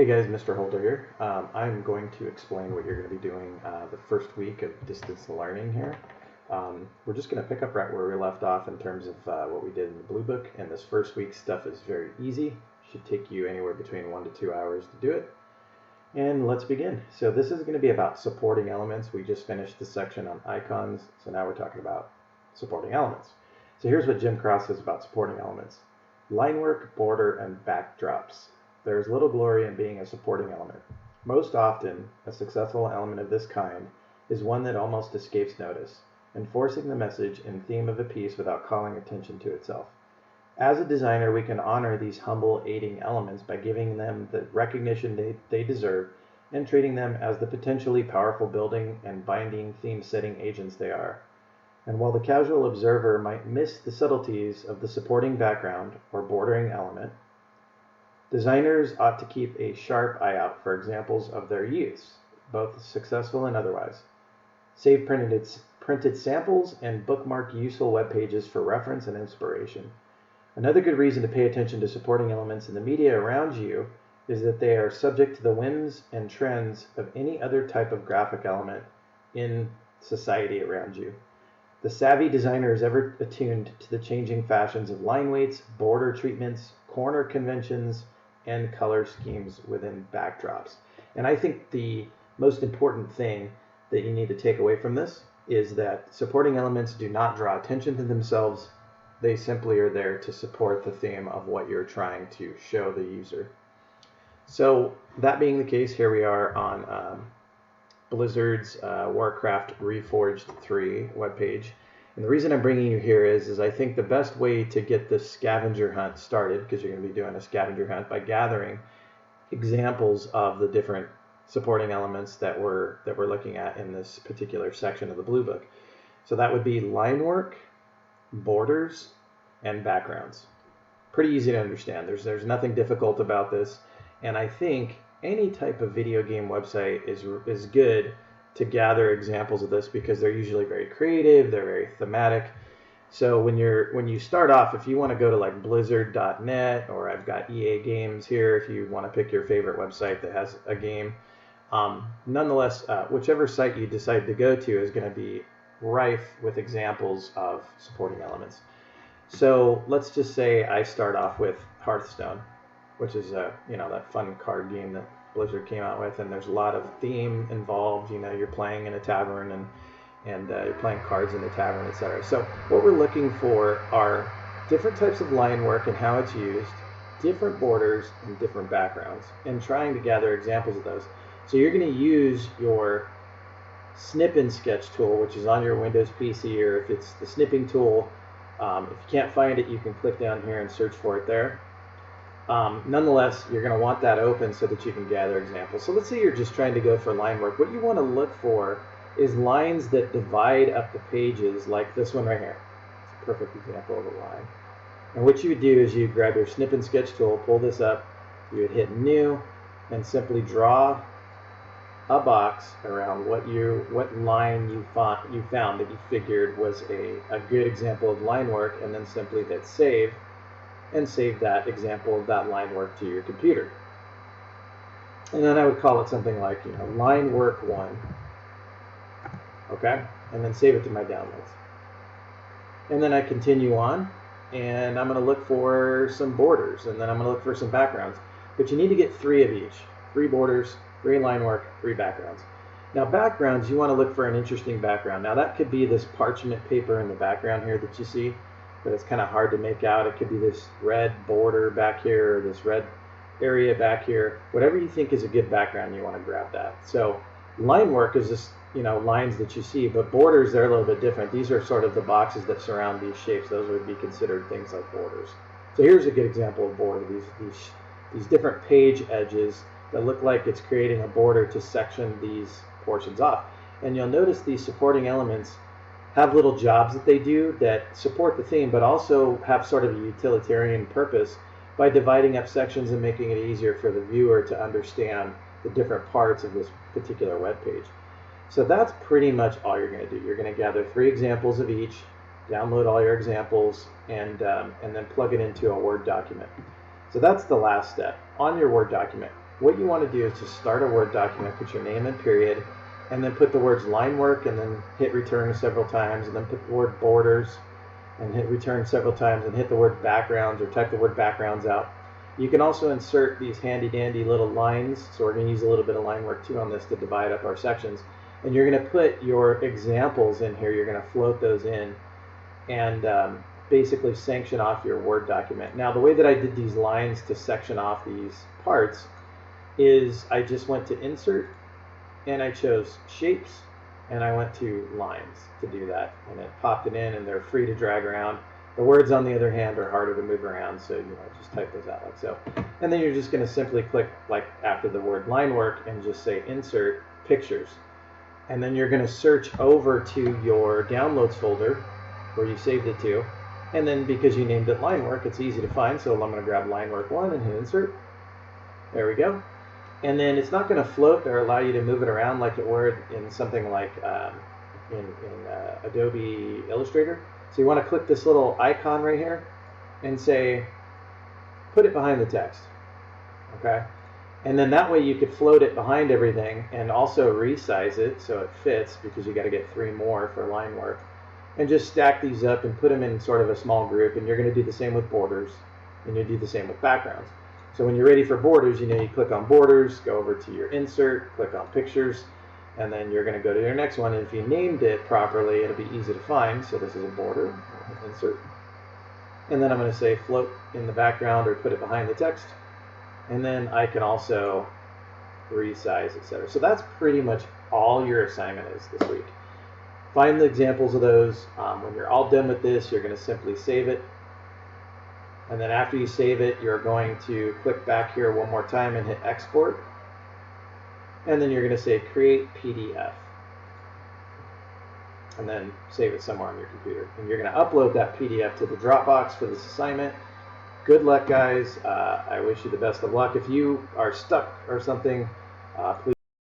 Hey guys, Mr. Holder here. I'm going to explain what you're going to be doing the first week of distance learning here. We're just going to pick up right where we left off in terms of what we did in the Blue Book, and this first week's stuff is very easy. Should take you anywhere between 1 to 2 hours to do it. And let's begin. So this is going to be about supporting elements. We just finished the section on icons, so now we're talking about supporting elements. So here's what Jim Cross says about supporting elements. Line work, border, and backdrops. There is little glory in being a supporting element. Most often, a successful element of this kind is one that almost escapes notice, enforcing the message and theme of a piece without calling attention to itself. As a designer, we can honor these humble aiding elements by giving them the recognition they deserve and treating them as the potentially powerful building and binding theme-setting agents they are. And while the casual observer might miss the subtleties of the supporting background or bordering element, designers ought to keep a sharp eye out for examples of their use, both successful and otherwise. Save printed samples and bookmark useful web pages for reference and inspiration. Another good reason to pay attention to supporting elements in the media around you is that they are subject to the whims and trends of any other type of graphic element in society around you. The savvy designer is ever attuned to the changing fashions of line weights, border treatments, corner conventions, and color schemes within backdrops. And I think the most important thing that you need to take away from this is that supporting elements do not draw attention to themselves. They simply are there to support the theme of what you're trying to show the user. So that being the case, here we are on Blizzard's Warcraft Reforged 3 webpage. And the reason I'm bringing you here is I think the best way to get this scavenger hunt started, because you're going to be doing a scavenger hunt, by gathering examples of the different supporting elements that we're looking at in this particular section of the Blue Book. So that would be line work, borders, and backgrounds. Pretty easy to understand. There's nothing difficult about this, and I think any type of video game website is good to gather examples of this because they're usually very creative, they're very thematic. So when you start off, if you want to go to like blizzard.net, or I've got EA Games here if you want to pick your favorite website that has a game, nonetheless, whichever site you decide to go to is going to be rife with examples of supporting elements. So let's just say I start off with Hearthstone, which is that fun card game that Blizzard came out with, and there's a lot of theme involved. You're playing in a tavern and you're playing cards in the tavern, etc. So what we're looking for are different types of line work and how it's used, different borders and different backgrounds, and trying to gather examples of those. So you're going to use your snip and sketch tool, which is on your Windows PC, or if it's the snipping tool, if you can't find it, you can click down here and search for it there. Nonetheless, you're going to want that open so that you can gather examples. So let's say you're just trying to go for line work. What you want to look for is lines that divide up the pages, like this one right here. It's a perfect example of a line. And what you would do is you grab your snip and sketch tool, pull this up, you would hit new, and simply draw a box around what line you found that you figured was a good example of line work, and then simply hit save, and save that example of that line work to your computer. And then I would call it something like, line work 1. Okay? And then save it to my downloads. And then I continue on, and I'm going to look for some borders, and then I'm going to look for some backgrounds. But you need to get 3 of each. 3 borders, 3 line work, 3 backgrounds. Now backgrounds, you want to look for an interesting background. Now that could be this parchment paper in the background here that you see, but it's kind of hard to make out. It could be this red border back here, or this red area back here. Whatever you think is a good background, you want to grab that. So line work is just, lines that you see, but borders, they're a little bit different. These are sort of the boxes that surround these shapes. Those would be considered things like borders. So here's a good example of border. These different page edges that look like it's creating a border to section these portions off. And you'll notice these supporting elements have little jobs that they do that support the theme, but also have sort of a utilitarian purpose by dividing up sections and making it easier for the viewer to understand the different parts of this particular web page. So that's pretty much all you're going to do. You're going to gather 3 examples of each, download all your examples, and then plug it into a Word document. So that's the last step. On your Word document, what you want to do is just start a Word document, put your name and period, and then put the words line work, and then hit return several times, and then put the word borders, and hit return several times, and hit the word backgrounds, or type the word backgrounds out. You can also insert these handy dandy little lines, so we're going to use a little bit of line work too on this to divide up our sections. And you're going to put your examples in here, you're going to float those in, and basically sanction off your Word document. Now the way that I did these lines to section off these parts is I just went to insert, and I chose shapes, and I went to lines to do that, and it popped it in, and they're free to drag around. The words, on the other hand, are harder to move around, so just type those out like so. And then you're just going to simply click like after the word line work and just say insert pictures. And then you're going to search over to your downloads folder where you saved it to. And then because you named it line work, it's easy to find, so I'm going to grab line work 1 and hit insert. There we go. And then it's not going to float or allow you to move it around like it would in something like in Adobe Illustrator. So you want to click this little icon right here and say, put it behind the text. Okay? And then that way you could float it behind everything and also resize it so it fits, because you got to get 3 more for line work. And just stack these up and put them in sort of a small group. And you're going to do the same with borders, and you do the same with backgrounds. So when you're ready for borders, you click on borders, go over to your insert, click on pictures, and then you're going to go to your next one. And if you named it properly, it'll be easy to find. So this is a border, insert. And then I'm going to say float in the background or put it behind the text. And then I can also resize, etc. So that's pretty much all your assignment is this week. Find the examples of those. When you're all done with this, you're going to simply save it. And then after you save it, you're going to click back here one more time and hit export. And then you're going to say create PDF. And then save it somewhere on your computer. And you're going to upload that PDF to the Dropbox for this assignment. Good luck, guys. I wish you the best of luck. If you are stuck or something, please